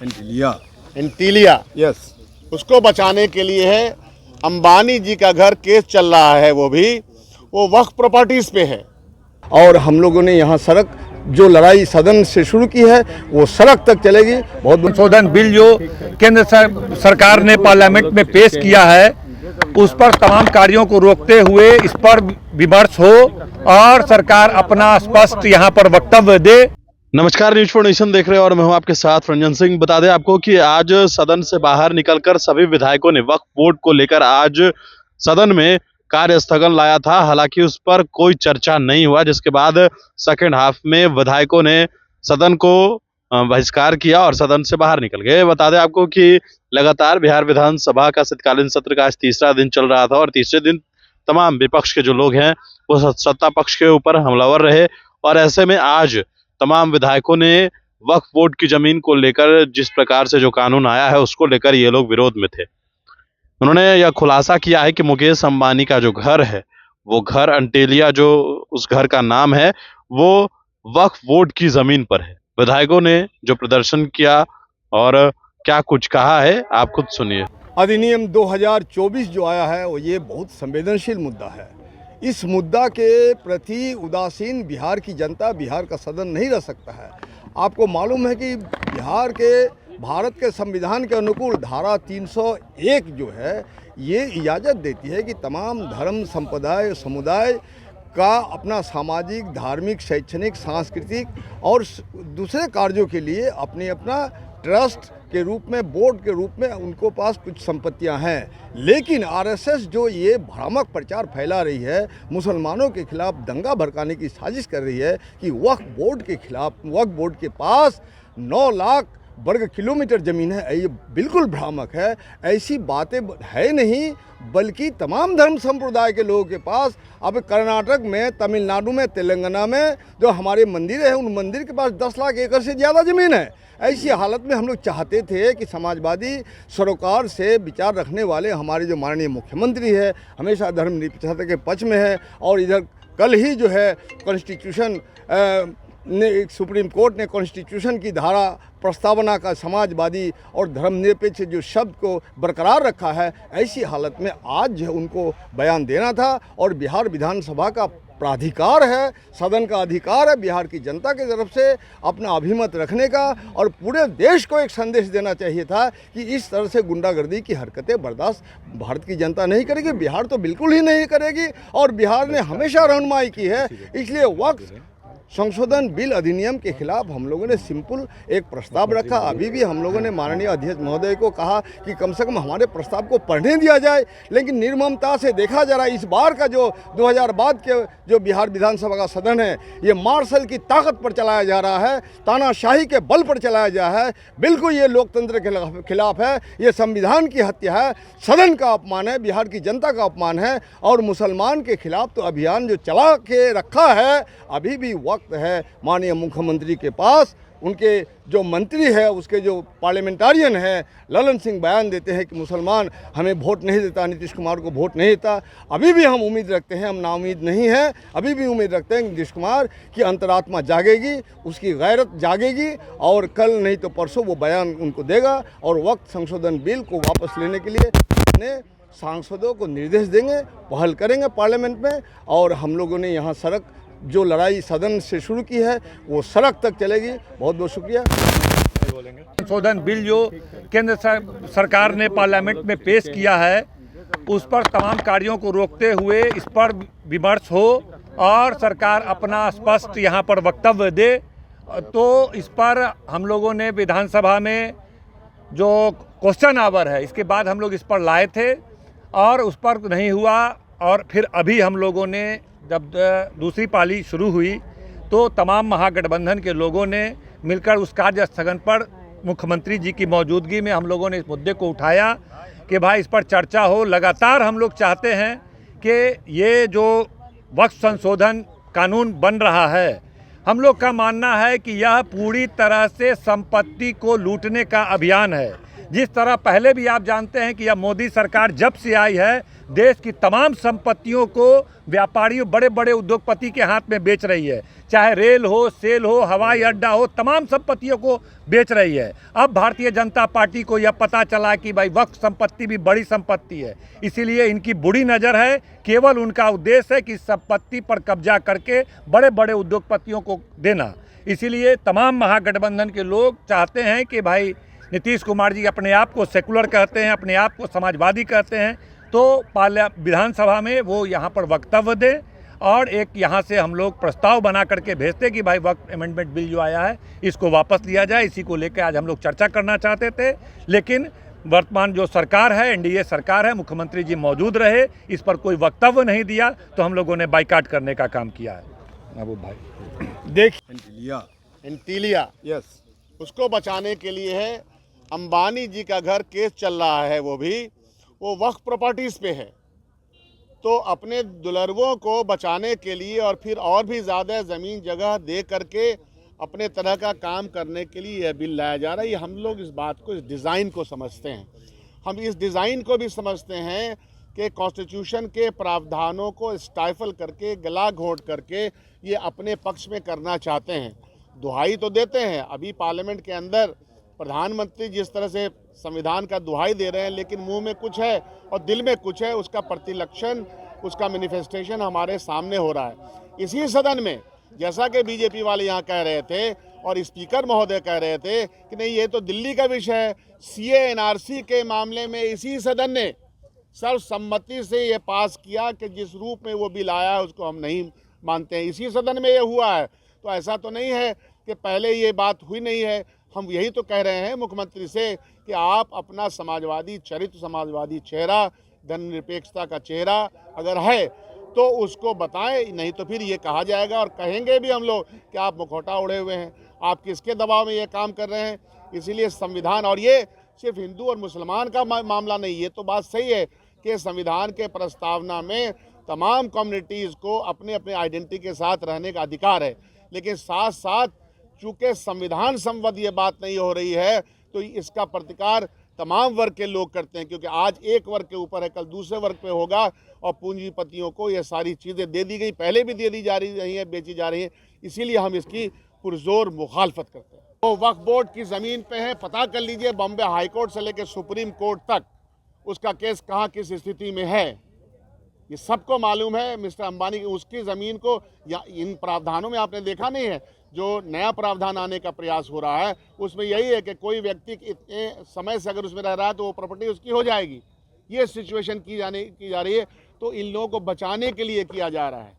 Antilia yes. उसको बचाने के लिए है। अंबानी जी का घर केस चल रहा है, वो वक्फ प्रॉपर्टीज पे है। और हम लोगों ने यहाँ सड़क जो लड़ाई सदन से शुरू की है वो सड़क तक चलेगी। बहुत संशोधन बिल जो केंद्र सरकार ने पार्लियामेंट में पेश किया है उस पर तमाम कार्यों को रोकते हुए इस पर विमर्श हो और सरकार अपना स्पष्ट यहाँ पर वक्तव्य दे। नमस्कार, न्यूज फॉर नेशन देख रहे हैं और मैं हूं आपके साथ रंजन सिंह। बता दें आपको कि आज सदन से बाहर निकलकर सभी विधायकों ने वक्फ बोर्ड को लेकर आज सदन में कार्य स्थगन लाया था। हालांकि उस पर कोई चर्चा नहीं हुआ, जिसके बाद सेकेंड हाफ में विधायकों ने सदन को बहिष्कार किया और सदन से बाहर निकल गए। बता दें आपको कि लगातार बिहार विधानसभा का शीतकालीन सत्र का आज तीसरा दिन चल रहा था और तीसरे दिन तमाम विपक्ष के जो लोग हैं वो सत्ता पक्ष के ऊपर हमलावर रहे और ऐसे में आज तमाम विधायकों ने वक्फ बोर्ड की जमीन को लेकर जिस प्रकार से जो कानून आया है उसको लेकर ये लोग विरोध में थे। उन्होंने यह खुलासा किया है कि मुकेश अंबानी का जो घर है वो घर एंटीलिया, जो उस घर का नाम है, वो वक्फ बोर्ड की जमीन पर है। विधायकों ने जो प्रदर्शन किया और क्या कुछ कहा है आप खुद सुनिए। अधिनियम 2024 जो आया है वो ये बहुत संवेदनशील मुद्दा है। इस मुद्दा के प्रति उदासीन बिहार की जनता, बिहार का सदन नहीं रह सकता है। आपको मालूम है कि बिहार के भारत के संविधान के अनुकूल धारा 301 जो है ये इजाज़त देती है कि तमाम धर्म संप्रदाय समुदाय का अपना सामाजिक, धार्मिक, शैक्षणिक, सांस्कृतिक और दूसरे कार्यों के लिए अपना ट्रस्ट के रूप में, बोर्ड के रूप में उनको पास कुछ संपत्तियां हैं। लेकिन आरएसएस जो ये भ्रामक प्रचार फैला रही है, मुसलमानों के खिलाफ दंगा भड़काने की साजिश कर रही है कि वक्फ बोर्ड के खिलाफ, वक्फ बोर्ड के पास 9 लाख वर्ग किलोमीटर ज़मीन है, ये बिल्कुल भ्रामक है। ऐसी बातें है नहीं, बल्कि तमाम धर्म संप्रदाय के लोगों के पास अब कर्नाटक में, तमिलनाडु में, तेलंगाना में जो हमारे मंदिर हैं उन मंदिर के पास 10 लाख एकड़ से ज़्यादा ज़मीन है। ऐसी हालत में हम लोग चाहते थे कि समाजवादी सरोकार से विचार रखने वाले हमारे जो माननीय मुख्यमंत्री है, हमेशा धर्मनिरपेक्षता के पक्ष में है और इधर कल ही जो है कॉन्स्टिट्यूशन ने, सुप्रीम कोर्ट ने कॉन्स्टिट्यूशन की धारा प्रस्तावना का समाजवादी और धर्मनिरपेक्ष जो शब्द को बरकरार रखा है। ऐसी हालत में आज उनको बयान देना था और बिहार विधानसभा का प्राधिकार है, सदन का अधिकार है बिहार की जनता की तरफ से अपना अभिमत रखने का, और पूरे देश को एक संदेश देना चाहिए था कि इस तरह से गुंडागर्दी की हरकतें बर्दाश्त भारत की जनता नहीं करेगी, बिहार तो बिल्कुल ही नहीं करेगी। और बिहार ने हमेशा रहनुमाई की है। इसलिए वक्फ संशोधन बिल अधिनियम के खिलाफ हम लोगों ने सिंपल एक प्रस्ताव रखा। अभी भी हम लोगों ने माननीय अध्यक्ष महोदय को कहा कि कम से कम हमारे प्रस्ताव को पढ़ने दिया जाए, लेकिन निर्ममता से देखा जा रहा है इस बार का जो 2000 बाद के जो बिहार विधानसभा का सदन है ये मार्शल की ताकत पर चलाया जा रहा है, तानाशाही के बल पर चलाया जा रहा है। बिल्कुल ये लोकतंत्र के खिलाफ है, ये संविधान की हत्या है, सदन का अपमान है, बिहार की जनता का अपमान है। और मुसलमान के खिलाफ तो अभियान जो चला के रखा है, अभी भी वक्त है माननीय मुख्यमंत्री के पास, उनके जो मंत्री है, उसके जो पार्लियामेंटारियन है ललन सिंह बयान देते हैं कि मुसलमान हमें वोट नहीं देता, नीतीश कुमार को वोट नहीं देता। अभी भी हम उम्मीद रखते हैं, हम नाउम्मीद नहीं हैं, अभी भी उम्मीद रखते हैं नीतीश कुमार की अंतरात्मा जागेगी, उसकी गैरत जागेगी और कल नहीं तो परसों वो बयान उनको देगा और वक्त संशोधन बिल को वापस लेने के लिए अपने सांसदों को निर्देश देंगे, पहल करेंगे पार्लियामेंट में। और हम लोगों ने यहाँ सड़क जो लड़ाई सदन से शुरू की है वो सड़क तक चलेगी। बहुत बहुत शुक्रिया। संशोधन बिल जो केंद्र सरकार ने पार्लियामेंट में पेश किया है उस पर तमाम कार्यों को रोकते हुए इस पर विमर्श हो और सरकार अपना स्पष्ट यहाँ पर वक्तव्य दे। तो इस पर हम लोगों ने विधानसभा में जो क्वेश्चन आवर है इसके बाद हम लोग इस पर लाए थे और उस पर नहीं हुआ। और फिर अभी हम लोगों ने जब दूसरी पाली शुरू हुई तो तमाम महागठबंधन के लोगों ने मिलकर उस कार्य स्थगन पर मुख्यमंत्री जी की मौजूदगी में हम लोगों ने इस मुद्दे को उठाया कि भाई इस पर चर्चा हो। लगातार हम लोग चाहते हैं कि ये जो वक्फ संशोधन कानून बन रहा है, हम लोग का मानना है कि यह पूरी तरह से संपत्ति को लूटने का अभियान है। जिस तरह पहले भी आप जानते हैं कि यह मोदी सरकार जब से आई है देश की तमाम संपत्तियों को व्यापारियों बड़े बड़े उद्योगपति के हाथ में बेच रही है, चाहे रेल हो, सेल हो, हवाई अड्डा हो, तमाम संपत्तियों को बेच रही है। अब भारतीय जनता पार्टी को यह पता चला कि भाई वक्फ संपत्ति भी बड़ी संपत्ति है, इसीलिए इनकी बुरी नज़र है। केवल उनका उद्देश्य है कि संपत्ति पर कब्जा करके बड़े बड़े उद्योगपतियों को देना। इसीलिए तमाम महागठबंधन के लोग चाहते हैं कि भाई नीतीश कुमार जी अपने आप को सेकुलर कहते हैं, अपने आप को समाजवादी कहते हैं, तो विधानसभा में वो यहाँ पर वक्तव्य दें और एक यहाँ से हम लोग प्रस्ताव बना करके भेजते कि भाई वक्फ अमेंडमेंट बिल जो आया है इसको वापस लिया जाए। इसी को लेकर आज हम लोग चर्चा करना चाहते थे, लेकिन वर्तमान जो सरकार है, एनडीए सरकार है, मुख्यमंत्री जी मौजूद रहे, इस पर कोई वक्तव्य नहीं दिया, तो हम लोगों ने बाइकाट करने का काम किया है। महबूब भाई देखिए एंटीलिया यस, उसको बचाने के लिए है। अंबानी जी का घर केस चल रहा है, वो वक्फ प्रॉपर्टीज़ पे है। तो अपने दुलर्वों को बचाने के लिए और फिर और भी ज़्यादा ज़मीन जगह दे करके अपने तरह का काम करने के लिए यह बिल लाया जा रहा है। ये हम लोग इस बात को, इस डिज़ाइन को समझते हैं। हम इस डिज़ाइन को भी समझते हैं कि कॉन्स्टिट्यूशन के प्रावधानों को स्टाइफल करके, गला घोंट करके ये अपने पक्ष में करना चाहते हैं। दुहाई तो देते हैं, अभी पार्लियामेंट के अंदर प्रधानमंत्री जिस तरह से संविधान का दुहाई दे रहे हैं, लेकिन मुंह में कुछ है और दिल में कुछ है, उसका प्रतिलक्षण, उसका मैनिफेस्टेशन हमारे सामने हो रहा है। इसी सदन में जैसा कि बीजेपी वाले यहाँ कह रहे थे और स्पीकर महोदय कह रहे थे कि नहीं ये तो दिल्ली का विषय है, सीए एनआरसी के मामले में इसी सदन ने सर्वसम्मति से ये पास किया कि जिस रूप में वो बिल आया है उसको हम नहीं मानते हैं। इसी सदन में ये हुआ है, तो ऐसा तो नहीं है कि पहले ये बात हुई नहीं है। हम यही तो कह रहे हैं मुख्यमंत्री से कि आप अपना समाजवादी चरित्र, समाजवादी चेहरा, धर्मनिरपेक्षता का चेहरा अगर है तो उसको बताएं, नहीं तो फिर ये कहा जाएगा और कहेंगे भी हम लोग कि आप मुखौटा उड़े हुए हैं, आप किसके दबाव में ये काम कर रहे हैं। इसीलिए संविधान, और ये सिर्फ हिंदू और मुसलमान का मामला नहीं, ये तो बात सही है कि संविधान के प्रस्तावना में तमाम कम्युनिटीज़ को अपने अपने आइडेंटिटी के साथ रहने का अधिकार है, लेकिन साथ साथ चूँकि संविधान संबद्ध ये बात नहीं हो रही है तो इसका प्रतिकार तमाम वर्ग के लोग करते हैं, क्योंकि आज एक वर्ग के ऊपर है, कल दूसरे वर्ग पे होगा और पूंजीपतियों को ये सारी चीज़ें दे दी गई, पहले भी दे दी जा रही है, बेची जा रही है। इसीलिए हम इसकी पुरजोर मुखालफत करते हैं। तो वक्फ बोर्ड की ज़मीन पे है, पता कर लीजिए बॉम्बे हाई कोर्ट से लेकर सुप्रीम कोर्ट तक उसका केस कहाँ किस स्थिति में है, ये सबको मालूम है। मिस्टर अंबानी उसकी ज़मीन को, या इन प्रावधानों में आपने देखा नहीं है, जो नया प्रावधान आने का प्रयास हो रहा है उसमें यही है कि कोई व्यक्ति इतने समय से अगर उसमें रह रहा है तो वो प्रॉपर्टी उसकी हो जाएगी। ये सिचुएशन की जा रही है, तो इन लोगों को बचाने के लिए किया जा रहा है।